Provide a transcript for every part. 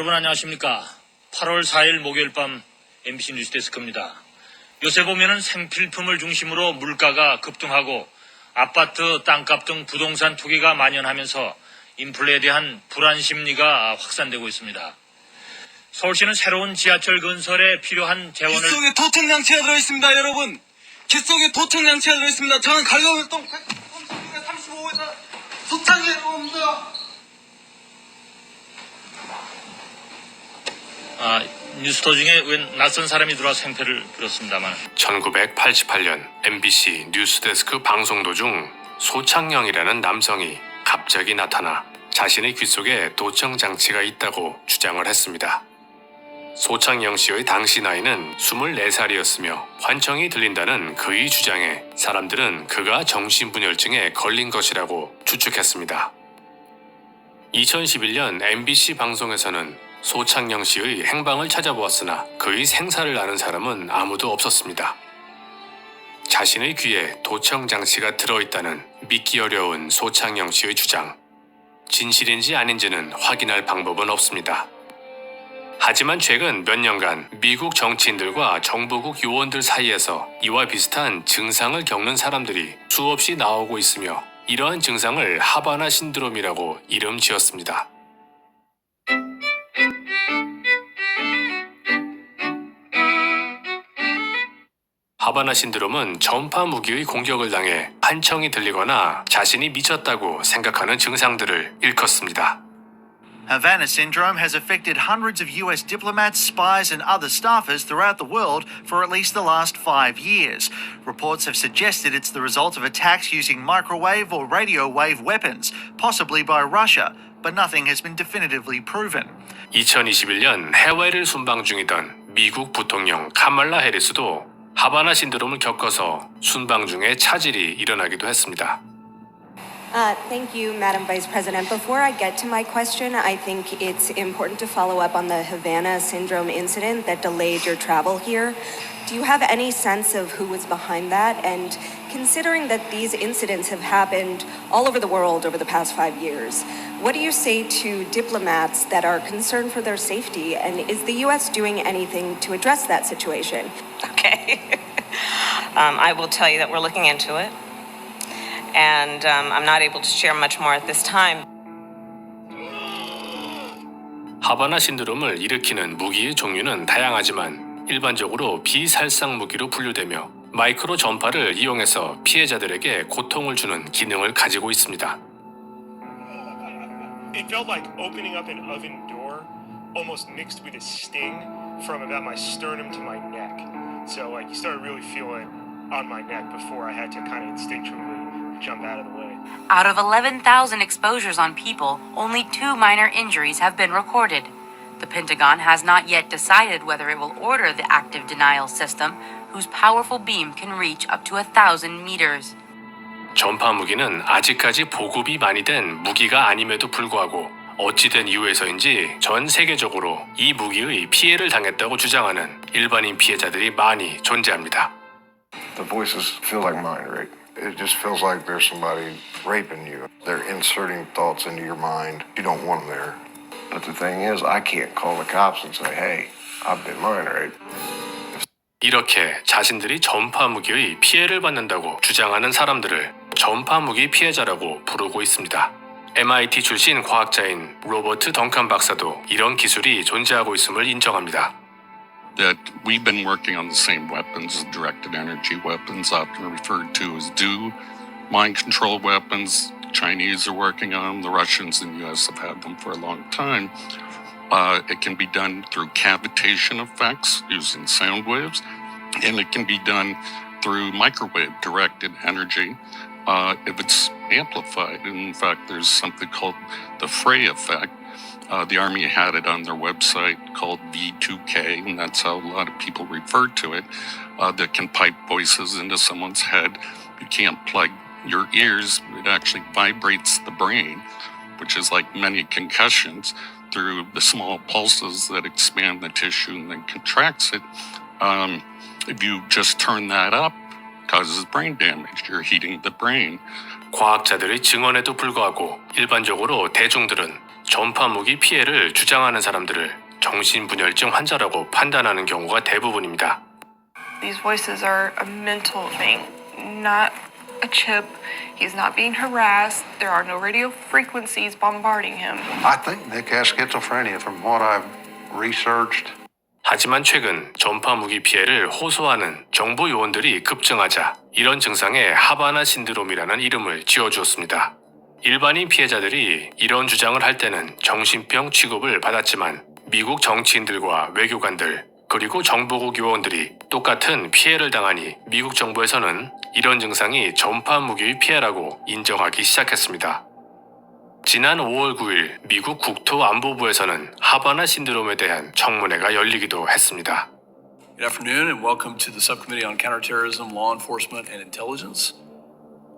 여러분 안녕하십니까. 8월 4일 목요일 밤 MBC 뉴스데스크입니다. 요새 보면은 생필품을 중심으로 물가가 급등하고 아파트, 땅값 등 부동산 투기가 만연하면서 인플레에 대한 불안 심리가 확산되고 있습니다. 서울시는 새로운 지하철 건설에 필요한 재원을 귓속에 도청장치가 들어있습니다, 여러분. 귓속에 도청장치가 들어있습니다. 저는 갈가울동 35호에서 소창에 옵니다. 뉴스 도중에 웬 낯선 사람이 들어와 생태를 빌었습니다만 1988년 MBC 뉴스데스크 방송 도중 소창영이라는 남성이 갑자기 나타나 자신의 귓속에 도청장치가 있다고 주장을 했습니다. 소창영 씨의 당시 나이는 24살이었으며 환청이 들린다는 그의 주장에 사람들은 그가 정신분열증에 걸린 것이라고 추측했습니다. 2011년 MBC 방송에서는 소창영 씨의 행방을 찾아보았으나 그의 생사를 아는 사람은 아무도 없었습니다. 자신의 귀에 도청장치가 들어있다는 믿기 어려운 소창영 씨의 주장. 진실인지 아닌지는 확인할 방법은 없습니다. 하지만 최근 몇 년간 미국 정치인들과 정보국 요원들 사이에서 이와 비슷한 증상을 겪는 사람들이 수없이 나오고 있으며 이러한 증상을 하바나 신드롬이라고 이름 지었습니다. 하바나 신드롬은 전파 무기의 공격을 당해 환청이 들리거나 자신이 미쳤다고 생각하는 증상들을 일컫습니다. Havana syndrome has affected hundreds of US diplomats, spies, and other staffers throughout the world for at least the last 5 years. Reports have suggested it's the result of attacks using microwave or radio wave weapons, possibly by Russia, but nothing has been definitively proven. 2021년 해외를 순방 중이던 미국 부통령 카말라 해리스도 하바나 신드롬을 겪어서 순방 중에 차질이 일어나기도 했습니다. Thank you, Madam Vice President. Before I get to my question, I think it's important to follow up on the Havana syndrome incident that delayed your travel here. Do you have any sense of who was behind that? And considering that these incidents have happened all over the world over the past 5 years, what do you say to diplomats that are concerned for their safety? And is the U.S. doing anything to address that situation? Okay. I will tell you that we're looking into it. And I'm not able to share much more at this time. 하바나 신드롬을 일으키는 무기의 종류는 다양하지만 일반적으로 비살상 무기로 분류되며 마이크로 전파를 이용해서 피해자들에게 고통을 주는 기능을 가지고 있습니다. It felt like opening up an oven door, almost mixed with a sting from about my sternum to my neck. So like you started really feeling on my neck before I had to kind of instinctually jump out of the way. Out of 11,000 exposures on people, only 2 minor injuries have been recorded. The Pentagon has not yet decided whether it will order the active denial system, whose powerful beam can reach up to 1,000 meters. 전파 무기는 아직까지 보급이 많이 된 무기가 아님에도 불구하고 어찌된 이유에서인지 전 세계적으로 이 무기의 피해를 당했다고 주장하는 일반인 피해자들이 많이 존재합니다. The voices feel like mine, right? It just feels like there's somebody raping you. They're inserting thoughts into your mind. You don't want them there. But the thing is, I can't call the cops and say, hey, I've been mine, right? 이렇게 자신들이 전파 무기의 피해를 받는다고 주장하는 사람들을 전파 무기 피해자라고 부르고 있습니다. MIT 출신 과학자인 로버트 덩칸 박사도 이런 기술이 존재하고 있음을 인정합니다. That we've been working on the same weapons, directed energy weapons, often referred to as DO, mind control weapons. Chinese are working on them. The Russians and the U.S. have had them for a long time. It can be done through cavitation effects using sound waves, and it can be done through microwave directed energy if it's amplified. In fact, there's something called the Frey effect. The Army had it on their website called V2K, and that's how a lot of people refer to it, that can pipe voices into someone's head. You can't plug your ears. It actually vibrates the brain, which is like many concussions, through the small pulses that expand the tissue and then contracts it. If you just turn that up, it causes brain damage. You're heating the brain. 과학자들의 증언에도 불구하고 일반적으로 대중들은 전파 무기 피해를 주장하는 사람들을 정신분열증 환자라고 판단하는 경우가 대부분입니다. These voices are a mental thing, not a chip. He's not being harassed. There are no radio frequencies bombarding him. I think Nick has schizophrenia from what I've researched. 하지만 최근 전파 무기 피해를 호소하는 정부 요원들이 급증하자 이런 증상에 하바나 신드롬이라는 이름을 지어주었습니다. 일반인 피해자들이 이런 주장을 할 때는 정신병 취급을 받았지만 미국 정치인들과 외교관들 그리고 정보국 요원들이 똑같은 피해를 당하니 미국 정부에서는 이런 증상이 전파 무기 피해라고 인정하기 시작했습니다. 지난 5월 9일 미국 국토안보부에서는 하바나 신드롬에 대한 청문회가 열리기도 했습니다. Good afternoon and welcome to the Subcommittee on Counterterrorism, Law Enforcement, and Intelligence.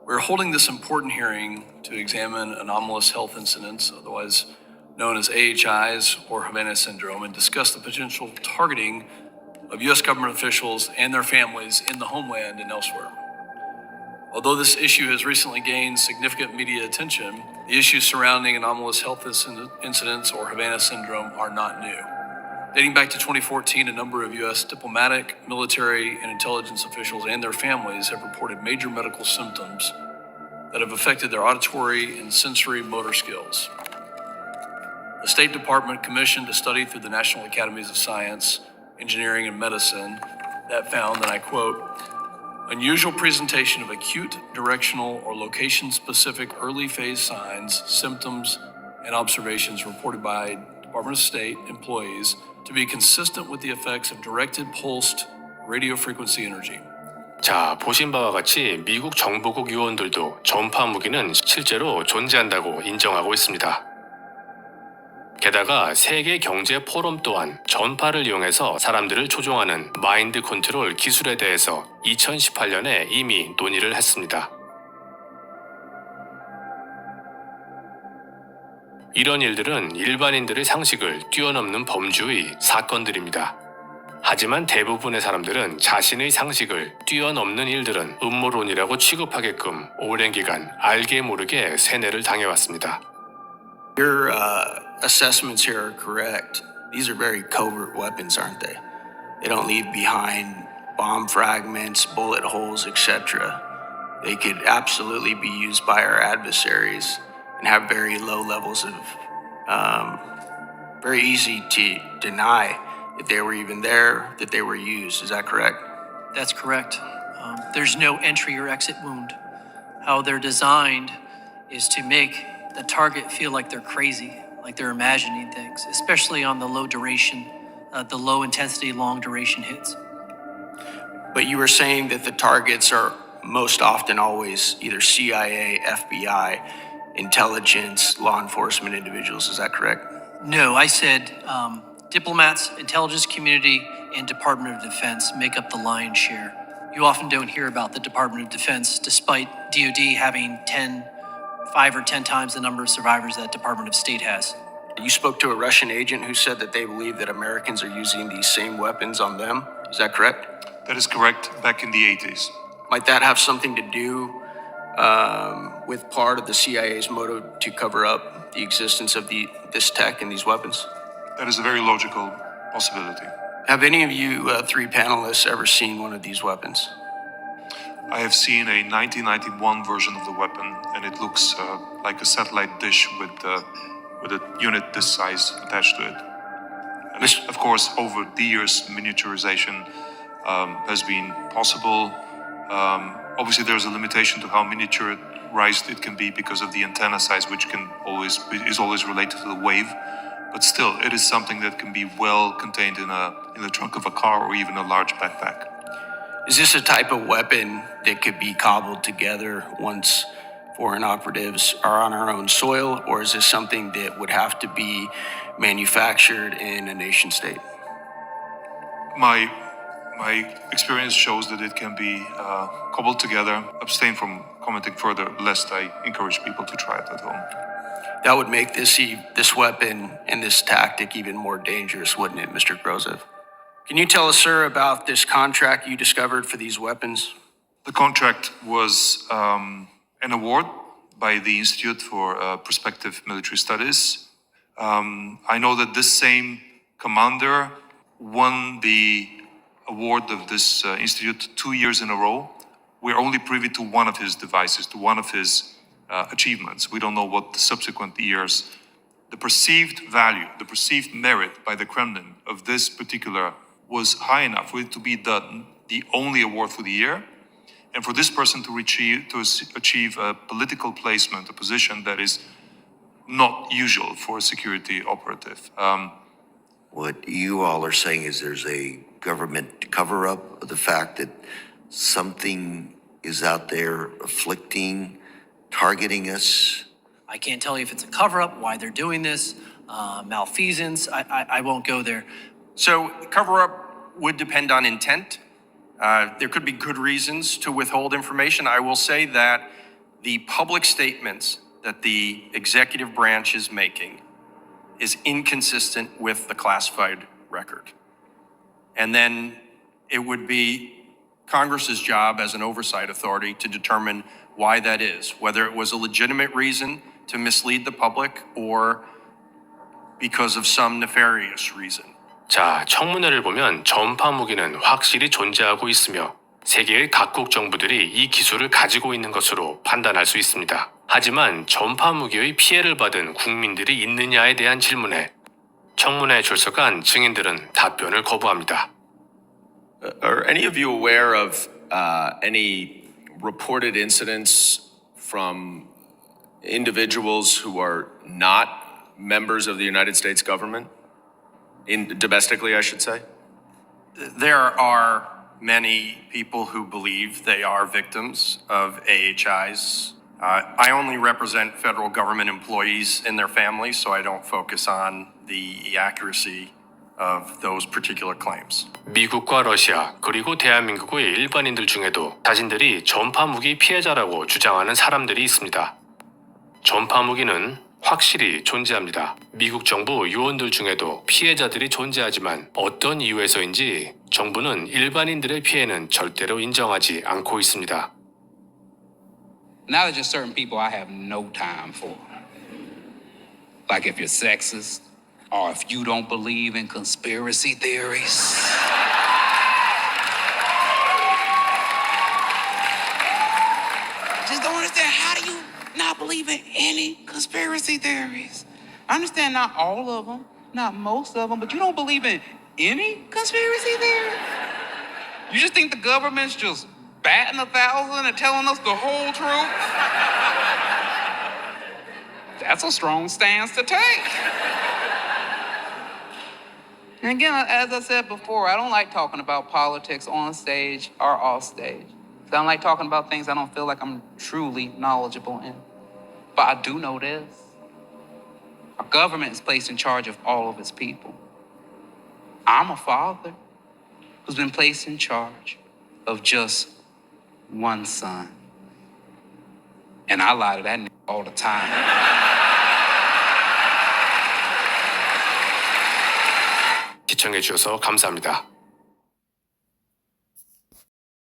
We're holding this important hearing to examine anomalous health incidents, otherwise known as AHIs or Havana Syndrome, and discuss the potential targeting of U.S. government officials and their families in the homeland and elsewhere. Although this issue has recently gained significant media attention, the issues surrounding anomalous health incidents or Havana Syndrome are not new. Dating back to 2014, a number of U.S. diplomatic, military, and intelligence officials and their families have reported major medical symptoms that have affected their auditory and sensory motor skills. The State Department commissioned a study through the National Academies of Science, Engineering, and Medicine that found, and I quote, unusual presentation of acute, directional, or location-specific early phase signs, symptoms, and observations reported by Department of State employees to be consistent with the effects of directed pulsed radio frequency energy. 자, 보신 바와 같이 미국 정보국 요원들도 전파 무기는 실제로 존재한다고 인정하고 있습니다. 게다가 세계 경제 포럼 또한 전파를 이용해서 사람들을 조종하는 마인드 컨트롤 기술에 대해서 2018년에 이미 논의를 했습니다. 이런 일들은 일반인들의 상식을 뛰어넘는 범주의 사건들입니다. 하지만 대부분의 사람들은 자신의 상식을 뛰어넘는 일들은 음모론이라고 취급하게끔 오랜 기간 알게 모르게 세뇌를 당해왔습니다. Your assessments here are correct. These are very covert weapons, aren't they? They don't leave behind bomb fragments, bullet holes, etc. They could absolutely be used by our adversaries and have very low levels of, very easy to deny that they were even there, that they were used. Is that correct? That's correct. There's no entry or exit wound. How they're designed is to make the target feel like they're crazy, like they're imagining things, especially on the low duration, the low intensity, long duration hits. But you were saying that the targets are most often always either CIA, FBI, intelligence, law enforcement individuals. Is that correct? No, I said diplomats, intelligence community, and Department of Defense make up the lion's share. You often don't hear about the Department of Defense, despite DoD having 5 or 10 times the number of survivors that Department of State has. You spoke to a Russian agent who said that they believe that Americans are using these same weapons on them. Is that correct? That is correct, back in the 80s. Might that have something to do with part of the CIA's motive to cover up the existence of this tech and these weapons? That is a very logical possibility. Have any of you three panelists ever seen one of these weapons? I have seen a 1991 version of the weapon, and it looks like a satellite dish with a unit this size attached to it. And of course, over the years, miniaturization has been possible. Obviously, there's a limitation to how miniaturized it can be because of the antenna size, which is always related to the wave. But still, it is something that can be well contained in the trunk of a car or even a large backpack. Is this a type of weapon that could be cobbled together once foreign operatives are on our own soil, or is this something that would have to be manufactured in a nation state? My experience shows that it can be cobbled together. Abstain from commenting further, lest I encourage people to try it at home. That would make this weapon and this tactic even more dangerous, wouldn't it, Mr. Grozev? Can you tell us, sir, about this contract you discovered for these weapons? The contract was an award by the Institute for Prospective Military Studies, I know that this same commander won the award of this institute 2 years in a row. We're only privy to one of his devices, to one of his achievements. We don't know what the subsequent years. The perceived value, the perceived merit by the Kremlin of this particular was high enough for it to be the only award for the year, and for this person to achieve a political placement, a position that is not usual for a security operative. What you all are saying is there's a government cover-up of the fact that something is out there afflicting, targeting us. I can't tell you if it's a cover-up, why they're doing this, malfeasance. I won't go there. So cover-up would depend on intent. There could be good reasons to withhold information. I will say that the public statements that the executive branch is making is inconsistent with the classified record. And then it would be Congress's job as an oversight authority to determine why that is, whether it was a legitimate reason to mislead the public or because of some nefarious reason. 자, 청문회를 보면 전파 무기는 확실히 존재하고 있으며 세계의 각국 정부들이 이 기술을 가지고 있는 것으로 판단할 수 있습니다. 하지만 전파 무기의 피해를 받은 국민들이 있느냐에 대한 질문에 청문회에 출석한 증인들은 답변을 거부합니다. Are any of you aware of any reported incidents from individuals who are not members of the United States government? Domestically, I should say? There are many people who believe they are victims of AHIs. I only represent federal government employees and their families, so I don't focus on the accuracy of those particular claims. 미국과 러시아 그리고 대한민국의 일반인들 중에도 자신들이 전파 무기 피해자라고 주장하는 사람들이 있습니다. 전파 무기는 확실히 존재합니다. 미국 정부 요원들 중에도 피해자들이 존재하지만 어떤 이유에서인지 정부는 일반인들의 피해는 절대로 인정하지 않고 있습니다. Now there's just certain people I have no time for. Like if you're sexist, or if you don't believe in conspiracy theories. Just don't understand, how do you not believe in any conspiracy theories? I understand not all of them, not most of them, but you don't believe in any conspiracy theory? You just think the government's just batting 1,000 and telling us the whole truth? That's a strong stance to take. And again, as I said before, I don't like talking about politics on stage or off stage. I don't like talking about things I don't feel like I'm truly knowledgeable in. But I do know this. Our government is placed in charge of all of its people. I'm a father who's been placed in charge of just one son. And I lie to that nigga all the time. 시청해 주셔서 감사합니다.